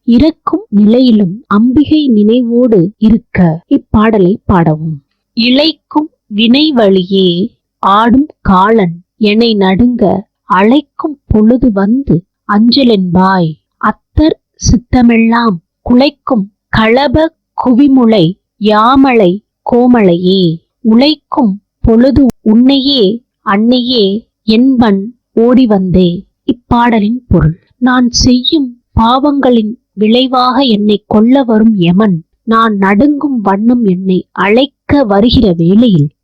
இறக்கும் நிலையிலும் அம்பிகை நினைவோடு இருக்க இப்பாடலை பாடவும். இளைக்கும் வினை வழியே ஆடும் காலன் என்னை நடுங்க அழைக்கும் பொழுது வந்து அஞ்சலென்பாய். அத்தர் சித்தமெல்லாம் குலைக்கும் களப குவிமுளை யாமளை கோமளையே. உழைக்கும் பொழுது உன்னையே அன்னையே என்பன் ஓடி வந்தே. இப்பாடலின் பொருள்: நான் செய்யும் பாவங்களின் விளைவாக என்னை கொல்ல வரும் யமன் நான் நடுங்கும் வண்ணம் என்னை அழைக்க வருகிற வேளையில்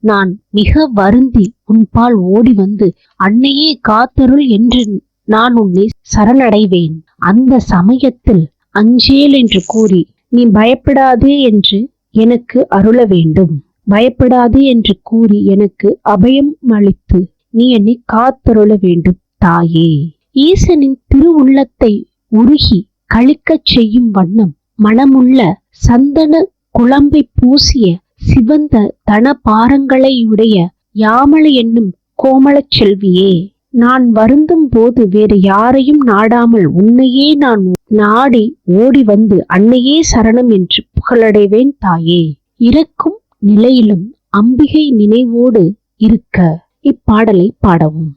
நான் மிக வருந்தி உன்பால் ஓடி வந்து அன்னையே காத்தருள் என்று நான் உன்னை சரணடைவேன். அந்த சமயத்தில் அஞ்சேல் என்று கூறி நீ பயப்படாதே என்று எனக்கு அருள வேண்டும். பயப்படாதே என்று கூறி எனக்கு அபயம் அளித்து நீ என்னை காத்தருள வேண்டும் தாயே. ஈசனின் திருவுள்ளத்தை உருகி களிக்கச் செய்யும் வண்ணம் மனமுள்ள சந்தன குழம்பை பூசிய சிவந்த தனபாரங்களையுடைய யாமளை என்னும் கோமளச் செல்வியே. நான் வருந்தும் போது வேறு யாரையும் நாடாமல் உன்னையே நான் நாடி ஓடி வந்து அன்னையே சரணம் என்று புகழடைவேன் தாயே. இறக்கும் நிலையிலும் அம்பிகை நினைவோடு இருக்க இப்பாடலை பாடவும்.